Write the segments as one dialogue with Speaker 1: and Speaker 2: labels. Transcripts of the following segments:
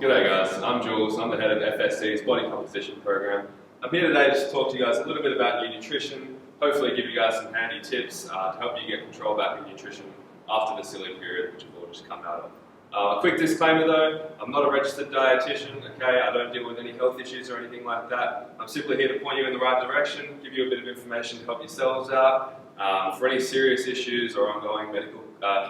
Speaker 1: G'day guys, I'm Jules, I'm the head of FSC's Body Composition Program. I'm here today just to talk to you guys a little bit about your nutrition, hopefully give you guys some handy tips to help you get control back in nutrition after the silly period which you've all just come out of. A quick disclaimer though, I'm not a registered dietitian, okay? I don't deal with any health issues or anything like that. I'm simply here to point you in the right direction, give you a bit of information to help yourselves out. For any serious issues or ongoing medical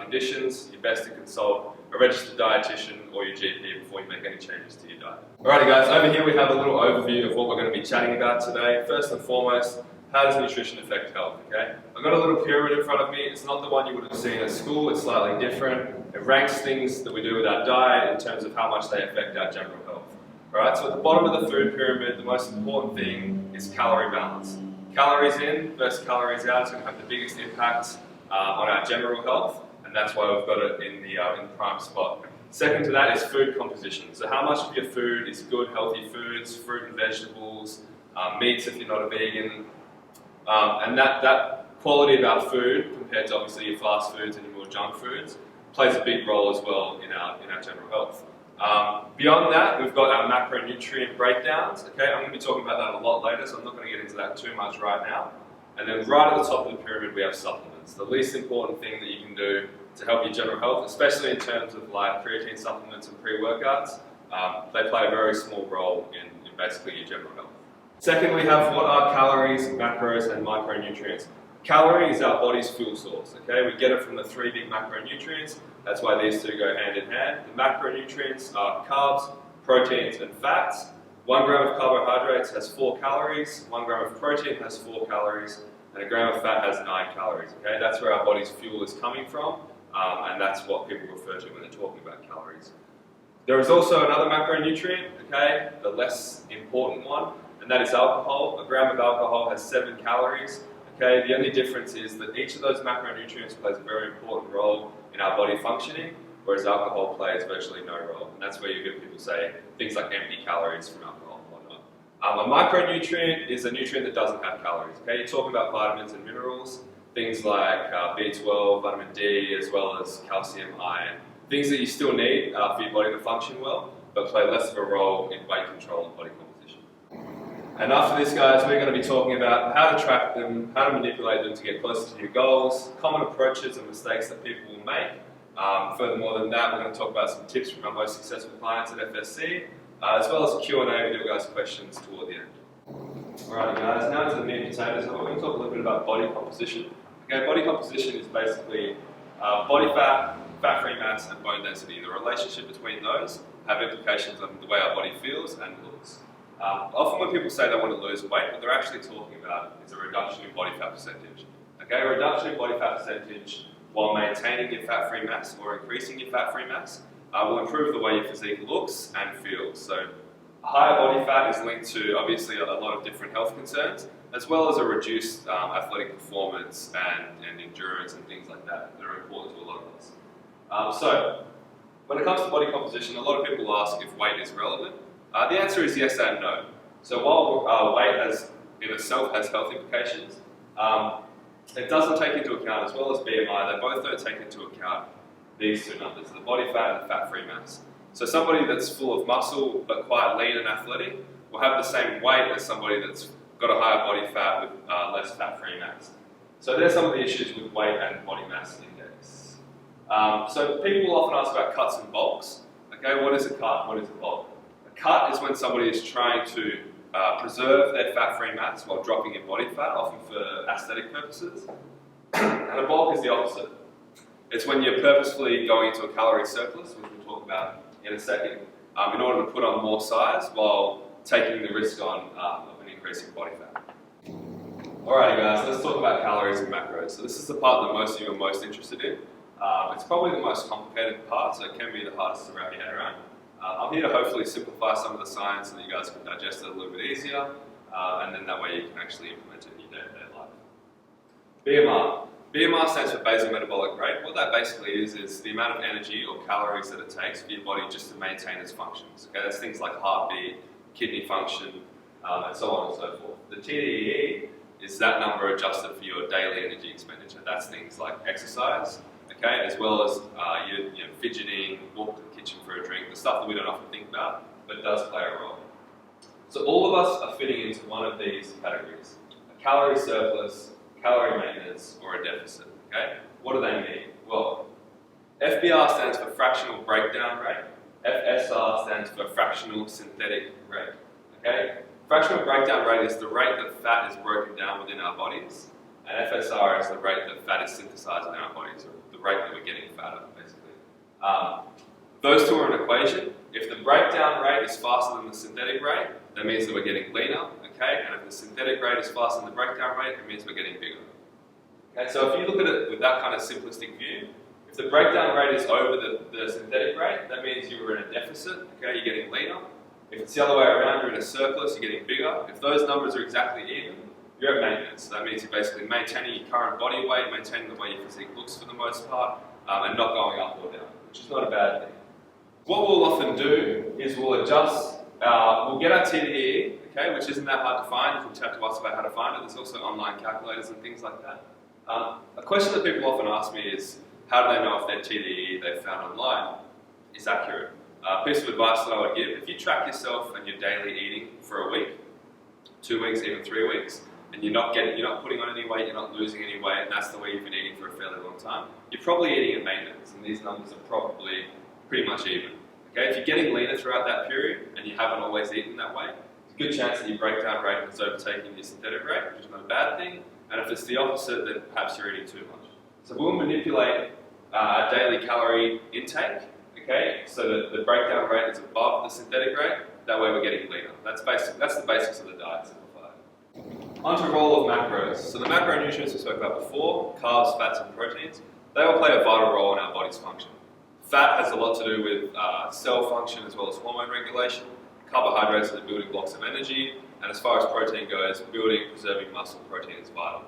Speaker 1: conditions, you're best to consult a registered dietitian or your GP before you make any changes to your diet. Alrighty guys, over here we have a little overview of what we're going to be chatting about today. First and foremost, how does nutrition affect health, okay? I've got a little pyramid in front of me. It's not the one you would have seen at school, it's slightly different. It ranks things that we do with our diet in terms of how much they affect our general health. Alright, so at the bottom of the food pyramid, the most important thing is calorie balance. Calories in versus calories out is going to have the biggest impact on our general health, and that's why we've got it in the prime spot. Second to that is food composition. So how much of your food is good, healthy foods, fruit and vegetables, meats if you're not a vegan, and that quality of our food compared to obviously your fast foods and your more junk foods plays a big role as well in our general health. Beyond that, we've got our macronutrient breakdowns. Okay, I'm going to be talking about that a lot later, so I'm not going to get into that too much right now. And then right at the top of the pyramid, we have supplements. The least important thing that you can do to help your general health, especially in terms of like creatine supplements and pre-workouts, they play a very small role in basically your general health. Second, we have what are calories, macros, and micronutrients. Calorie is our body's fuel source. Okay, we get it from the three big macronutrients. That's why these two go hand in hand. The macronutrients are carbs, proteins, and fats. 1 gram of carbohydrates has 4 calories, 1 gram of protein has 4 calories, and a gram of fat has 9 calories. Okay, that's where our body's fuel is coming from, and that's what people refer to when they're talking about calories. There is also another macronutrient, okay, the less important one, and that is alcohol. A gram of alcohol has 7 calories. Okay, the only difference is that each of those macronutrients plays a very important role in our body functioning, whereas alcohol plays virtually no role. And that's where you hear people say things like empty calories from alcohol and whatnot. A micronutrient is a nutrient that doesn't have calories. Okay, you're talking about vitamins and minerals, things like B12, vitamin D, as well as calcium, iron, things that you still need for your body to function well, but play less of a role in weight control and body composition. And after this, guys, we're going to be talking about how to track them, how to manipulate them to get closer to your goals, common approaches and mistakes that people will make. Furthermore than that, we're going to talk about some tips from our most successful clients at FSC, as well as a Q&A with you guys' questions toward the end. Alright guys, now to the meat and potatoes. We're going to talk a little bit about body composition. Okay, body composition is basically body fat, fat-free mass, and bone density. The relationship between those have implications on the way our body feels and looks. Often when people say they want to lose weight, what they're actually talking about is a reduction in body fat percentage. Okay, a reduction in body fat percentage while maintaining your fat-free mass or increasing your fat-free mass will improve the way your physique looks and feels. So higher body fat is linked to obviously a lot of different health concerns, as well as a reduced athletic performance and endurance and things like that that are important to a lot of us. So when it comes to body composition, a lot of people ask if weight is relevant. The answer is yes and no. So while weight in itself has health implications, it doesn't take into account, as well as BMI, they both don't take into account these two numbers, the body fat and the fat-free mass. So somebody that's full of muscle but quite lean and athletic will have the same weight as somebody that's got a higher body fat with less fat-free mass. So there's some of the issues with weight and body mass index. So people will often ask about cuts and bulks. Okay, what is a cut? What is a bulk? A cut is when somebody is trying to preserve their fat-free mass while dropping in body fat, often for aesthetic purposes. And a bulk is the opposite. It's when you're purposefully going into a calorie surplus, which we'll talk about in a second, in order to put on more size while taking the risk on of an increase in body fat. Alrighty guys, let's talk about calories and macros. So this is the part that most of you are most interested in. It's probably the most complicated part, so it can be the hardest to wrap your head around. I'm here to hopefully simplify some of the science so that you guys can digest it a little bit easier, and then that way you can actually implement it in your day-to-day life. BMR. BMR stands for basal metabolic rate. What that basically is the amount of energy or calories that it takes for your body just to maintain its functions. Okay, that's things like heartbeat, kidney function, and so on and so forth. The TDEE is that number adjusted for your daily energy expenditure. That's things like exercise, okay, as well as your fidgeting, walk to the kitchen for a drink, the stuff that we don't often think about, but does play a role. So all of us are fitting into one of these categories: a calorie surplus, calorie maintenance, or a deficit. Okay? What do they mean? Well, FBR stands for fractional breakdown rate. FSR stands for fractional synthetic rate. Okay? Fractional breakdown rate is the rate that fat is broken down within our bodies, and FSR is the rate that fat is synthesized in our bodies, or the rate that we're getting fatter, basically. Those two are an equation. If the breakdown rate is faster than the synthetic rate, that means that we're getting leaner, okay? And if the synthetic rate is faster than the breakdown rate, it means we're getting bigger. Okay, so if you look at it with that kind of simplistic view, if the breakdown rate is over the synthetic rate, that means you were in a deficit, okay? You're getting leaner. If it's the other way around, you're in a surplus, you're getting bigger. If those numbers are exactly even, you're at maintenance. So that means you're basically maintaining your current body weight, maintaining the way your physique looks for the most part, and not going up or down, which is not a bad thing. What we'll often do is we'll adjust, we'll get our TDEE, okay, which isn't that hard to find. You can chat to us about how to find it. There's also online calculators and things like that. A question that people often ask me is, how do they know if their TDEE they've found online is accurate? A piece of advice that I would give: if you track yourself and your daily eating for a week, 2 weeks, even 3 weeks, and you're not putting on any weight, you're not losing any weight, and that's the way you've been eating for a fairly long time, you're probably eating at maintenance, and these numbers are probably pretty much even. Okay, if you're getting leaner throughout that period and you haven't always eaten that way, there's a good chance that your breakdown rate is overtaking your synthetic rate, which is not a bad thing. And if it's the opposite, then perhaps you're eating too much. So we'll manipulate our daily calorie intake, okay, so that the breakdown rate is above the synthetic rate. That way we're getting leaner. That's the basics of the diet simplified. On to role of macros. So the macronutrients we spoke about before, carbs, fats, and proteins, they all play a vital role in our body's function. Fat has a lot to do with cell function as well as hormone regulation. Carbohydrates are the building blocks of energy, and as far as protein goes, building and preserving muscle protein is vital.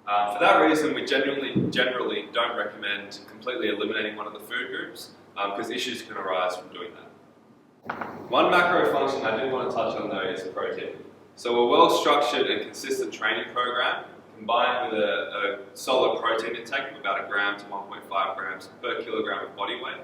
Speaker 1: For that reason, we generally don't recommend completely eliminating one of the food groups because issues can arise from doing that. One macro function I did want to touch on though is protein. So a well-structured and consistent training program combined with a solid protein intake of about 1 gram to 1.5 grams per kilogram of body weight,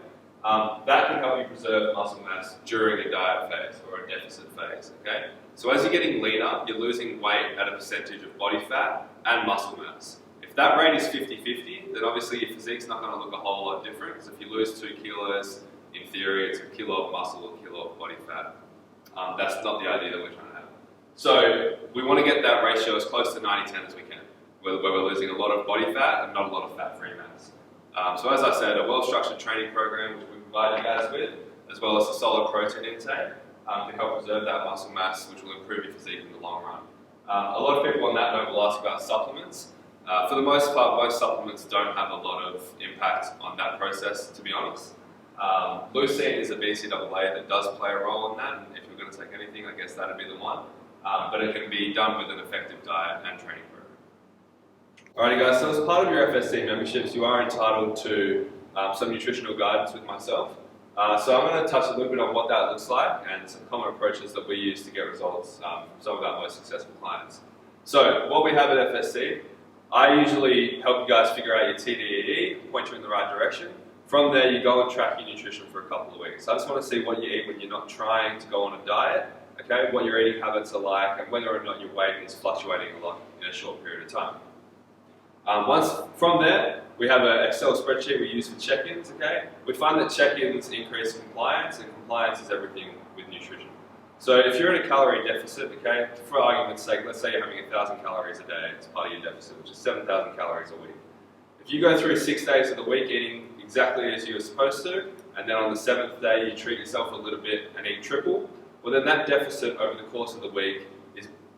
Speaker 1: that can help you preserve muscle mass during a diet phase or a deficit phase, okay? So as you're getting leaner, you're losing weight at a percentage of body fat and muscle mass. If that rate is 50-50, then obviously your physique's not going to look a whole lot different, because if you lose 2 kilos, in theory it's a kilo of muscle, a kilo of body fat. That's not the idea that we're trying to have. So we want to get that ratio as close to 90-10 as we can, where we're losing a lot of body fat and not a lot of fat-free mass. So as I said, a well-structured training program, which we provide you guys with, as well as a solid protein intake, can help preserve that muscle mass, which will improve your physique in the long run. A lot of people on that note will ask about supplements. For the most part, most supplements don't have a lot of impact on that process, to be honest. Leucine is a BCAA that does play a role in that, and if you're going to take anything, I guess that would be the one. But it can be done with an effective diet and training program. Alrighty guys, so as part of your FSC memberships, you are entitled to some nutritional guidance with myself. So I'm going to touch a little bit on what that looks like and some common approaches that we use to get results from some of our most successful clients. So what we have at FSC, I usually help you guys figure out your TDEE, point you in the right direction. From there, you go and track your nutrition for a couple of weeks. I just want to see what you eat when you're not trying to go on a diet, okay, what your eating habits are like, and whether or not your weight is fluctuating a lot in a short period of time. From there, we have an Excel spreadsheet we use for check-ins, okay? We find that check-ins increase compliance, and compliance is everything with nutrition. So if you're in a calorie deficit, okay, for argument's sake, let's say you're having 1,000 calories a day as part of your deficit, which is 7,000 calories a week. If you go through 6 days of the week eating exactly as you were supposed to, and then on the 7th day you treat yourself a little bit and eat triple, well then that deficit over the course of the week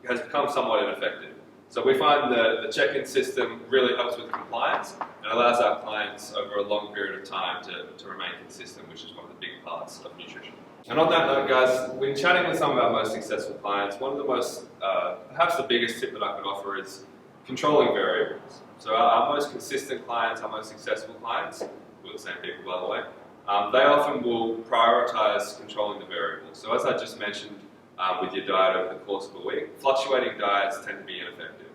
Speaker 1: has become somewhat ineffective. So we find the check-in system really helps with compliance and allows our clients over a long period of time to remain consistent, which is one of the big parts of nutrition. And on that note, guys, when chatting with some of our most successful clients, one of the most, perhaps the biggest tip that I could offer is controlling variables. So our most consistent clients, our most successful clients, we're the same people by the way, they often will prioritize controlling the variables. So as I just mentioned with your diet over the course of a week, fluctuating diets tend to be ineffective.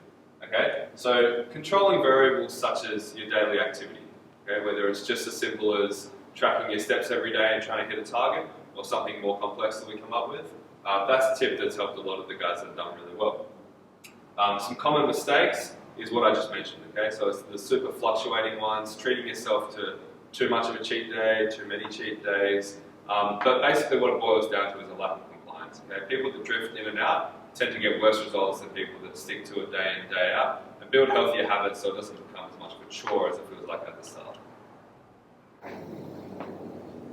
Speaker 1: Okay? So controlling variables such as your daily activity, okay? Whether it's just as simple as tracking your steps every day and trying to hit a target, or something more complex that we come up with. That's a tip that's helped a lot of the guys that have done really well. Some common mistakes is what I just mentioned, okay? So it's the super fluctuating ones, treating yourself to too much of a cheat day, too many cheat days. But basically what it boils down to is a lack of compliance, okay? People that drift in and out tend to get worse results than people that stick to it day in, day out, and build healthier habits so it doesn't become as much of a chore as it feels like at the start.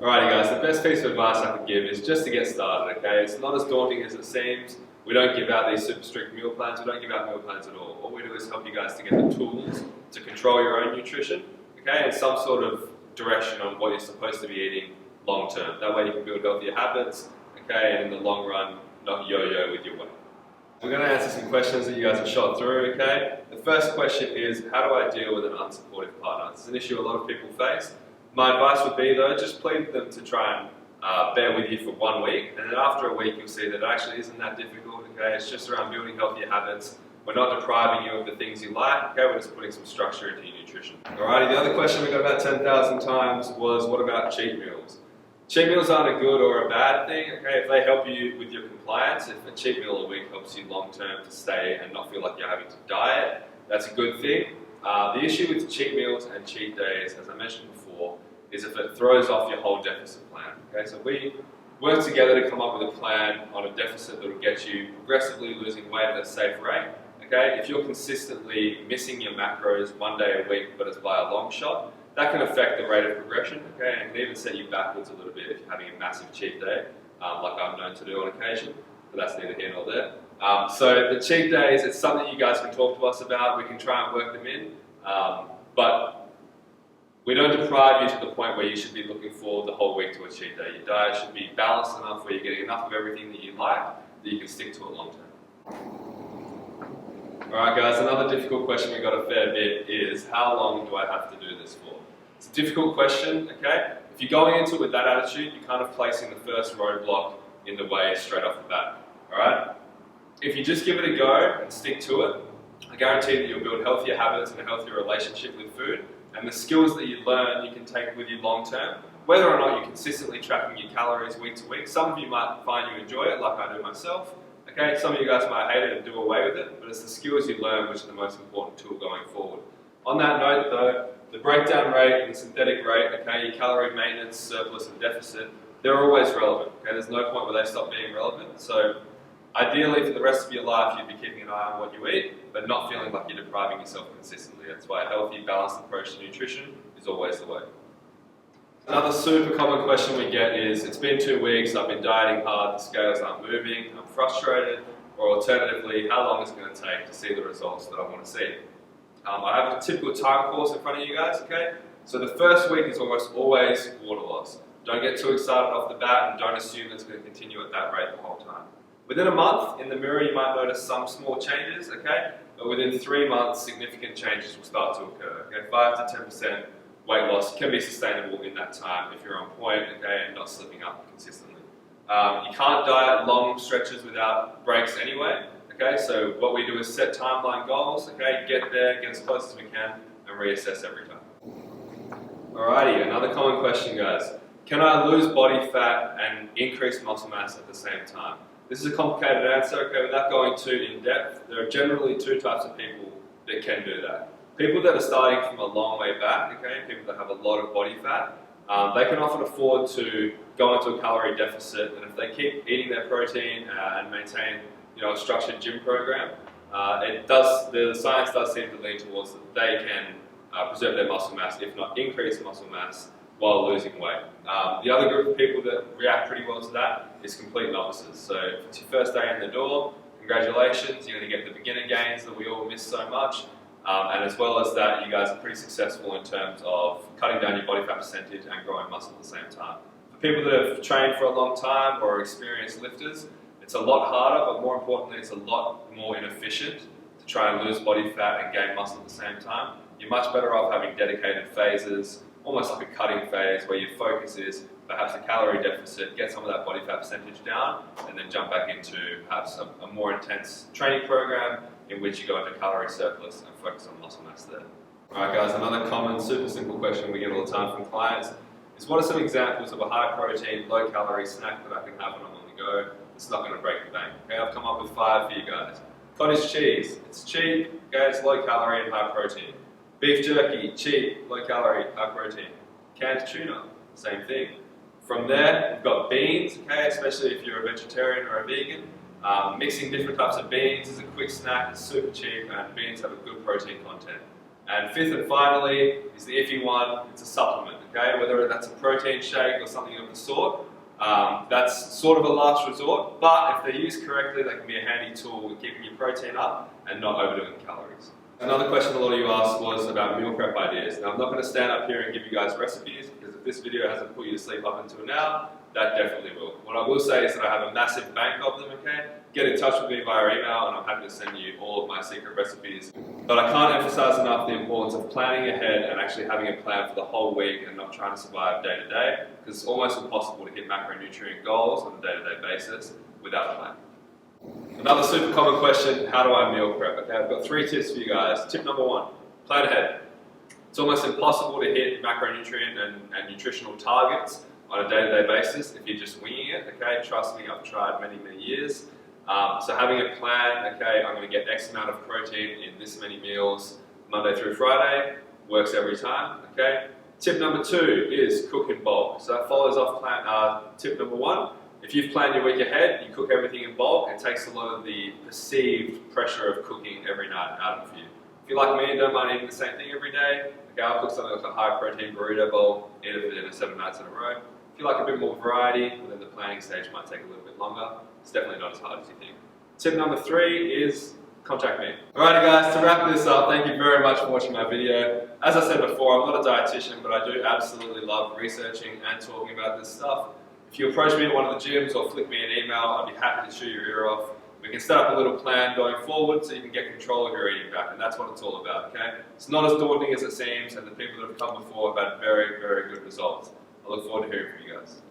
Speaker 1: Alrighty guys, the best piece of advice I could give is just to get started, okay? It's not as daunting as it seems. We don't give out these super strict meal plans, we don't give out meal plans at all. All we do is help you guys to get the tools to control your own nutrition, okay? And some sort of direction on what you're supposed to be eating long term. That way you can build healthier habits, okay? And in the long run, not yo-yo with your weight. We're going to answer some questions that you guys have shot through, okay? The first question is, how do I deal with an unsupportive partner? It's an issue a lot of people face. My advice would be though, just plead with them to try and bear with you for 1 week, and then after a week you'll see that it actually isn't that difficult, okay? It's just around building healthier habits. We're not depriving you of the things you like, okay? We're just putting some structure into your nutrition. Alrighty, the other question we got about 10,000 times was, what about cheat meals? Cheat meals aren't a good or a bad thing, okay? If they help you with your compliance, if a cheat meal a week helps you long term to stay and not feel like you're having to diet, that's a good thing. The issue with cheat meals and cheat days, as I mentioned before, is if it throws off your whole deficit plan, okay? So we work together to come up with a plan on a deficit that will get you progressively losing weight at a safe rate, okay? If you're consistently missing your macros 1 day a week, but it's by a long shot, that can affect the rate of progression, okay? And can even set you backwards a little bit if you're having a massive cheat day, like I'm known to do on occasion, but that's neither here nor there. So the cheat days, it's something you guys can talk to us about. We can try and work them in, but we don't deprive you to the point where you should be looking forward the whole week to a cheat day. Your diet should be balanced enough where you're getting enough of everything that you like that you can stick to it long term. Alright guys, another difficult question we got a fair bit is, how long do I have to do this for? It's a difficult question, okay? If you're going into it with that attitude, you're kind of placing the first roadblock in the way straight off the bat, alright? If you just give it a go and stick to it, I guarantee that you'll build healthier habits and a healthier relationship with food, and the skills that you learn you can take with you long term, whether or not you're consistently tracking your calories week to week. Some of you might find you enjoy it, like I do myself. Okay, some of you guys might hate it and do away with it, but it's the skills you learn which are the most important tool going forward. On that note though, the breakdown rate and the synthetic rate, okay, your calorie maintenance, surplus and deficit, they're always relevant. Okay, there's no point where they stop being relevant. So ideally for the rest of your life you'd be keeping an eye on what you eat, but not feeling like you're depriving yourself consistently. That's why a healthy, balanced approach to nutrition is always the way. Another super common question we get is, it's been 2 weeks, I've been dieting hard, the scales aren't moving, I'm frustrated, or alternatively, how long is it going to take to see the results that I want to see? I have a typical time course in front of you guys, okay? So the first week is almost always water loss. Don't get too excited off the bat and don't assume it's going to continue at that rate the whole time. Within a month, in the mirror, you might notice some small changes, okay? But within 3 months, significant changes will start to occur, okay? 5 to 10% weight loss can be sustainable in that time if you're on point, okay, and not slipping up consistently. You can't diet long stretches without breaks anyway, okay? So what we do is set timeline goals, okay? Get there, get as close as we can, and reassess every time. Alrighty, another common question, guys. Can I lose body fat and increase muscle mass at the same time? This is a complicated answer, okay, without going too in depth. There are generally 2 types of people that can do that. People that are starting from a long way back, okay, people that have a lot of body fat, they can often afford to go into a calorie deficit, and if they keep eating their protein and maintain, a structured gym program, the science does seem to lean towards that they can preserve their muscle mass, if not increase muscle mass, while losing weight. The other group of people that react pretty well to that is complete novices. So if it's your first day in the door, congratulations, you're going to get the beginner gains that we all miss so much. And as well as that, you guys are pretty successful in terms of cutting down your body fat percentage and growing muscle at the same time. For people that have trained for a long time or are experienced lifters, it's a lot harder, but more importantly, it's a lot more inefficient to try and lose body fat and gain muscle at the same time. You're much better off having dedicated phases, almost like a cutting phase where your focus is perhaps a calorie deficit, get some of that body fat percentage down, and then jump back into perhaps a more intense training program in which you go into calorie surplus and focus on muscle mass there. Alright guys, another common, super simple question we get all the time from clients is what are some examples of a high protein, low calorie snack that I can have when I'm on the go? It's not going to break the bank. Okay, I've come up with 5 for you guys. Cottage cheese, it's cheap, okay, it's low calorie and high protein. Beef jerky, cheap, low calorie, high protein. Canned tuna, same thing. From there, we've got beans, okay, especially if you're a vegetarian or a vegan. Mixing different types of beans is a quick snack, it's super cheap, and beans have a good protein content. And fifth and finally is the iffy one, it's a supplement, okay? Whether that's a protein shake or something of the sort, that's sort of a last resort, but if they're used correctly, they can be a handy tool with keeping your protein up and not overdoing calories. Another question a lot of you asked was about meal prep ideas. Now, I'm not going to stand up here and give you guys recipes, because if this video hasn't put you to sleep up until now, that definitely will. What I will say is that I have a massive bank of them, okay? Get in touch with me via email and I'm happy to send you all of my secret recipes. But I can't emphasize enough the importance of planning ahead and actually having a plan for the whole week and not trying to survive day to day, because it's almost impossible to hit macronutrient goals on a day-to-day basis without a plan. Another super common question, how do I meal prep? Okay, I've got 3 tips for you guys. Tip number 1, plan ahead. It's almost impossible to hit macronutrient and nutritional targets on a day-to-day basis if you're just winging it, okay? Trust me, I've tried many years. So having a plan, okay, I'm going to get X amount of protein in this many meals, Monday through Friday, works every time, okay? Tip number 2 is cook in bulk. So that follows off tip number 1. If you've planned your week ahead, you cook everything in bulk, it takes a lot of the perceived pressure of cooking every night out of you. If you're like me and don't mind eating the same thing every day, okay, I'll cook something like a high protein burrito bowl, eat it for dinner 7 nights in a row. If you like a bit more variety, well, then the planning stage might take a little bit longer. It's definitely not as hard as you think. Tip number 3 is contact me. Alrighty guys, to wrap this up, thank you very much for watching my video. As I said before, I'm not a dietitian, but I do absolutely love researching and talking about this stuff. If you approach me at one of the gyms or flick me an email, I'd be happy to shoot your ear off. We can set up a little plan going forward so you can get control of your eating back, and that's what it's all about, okay? It's not as daunting as it seems, and the people that have come before have had very good results. I look forward to hearing from you guys.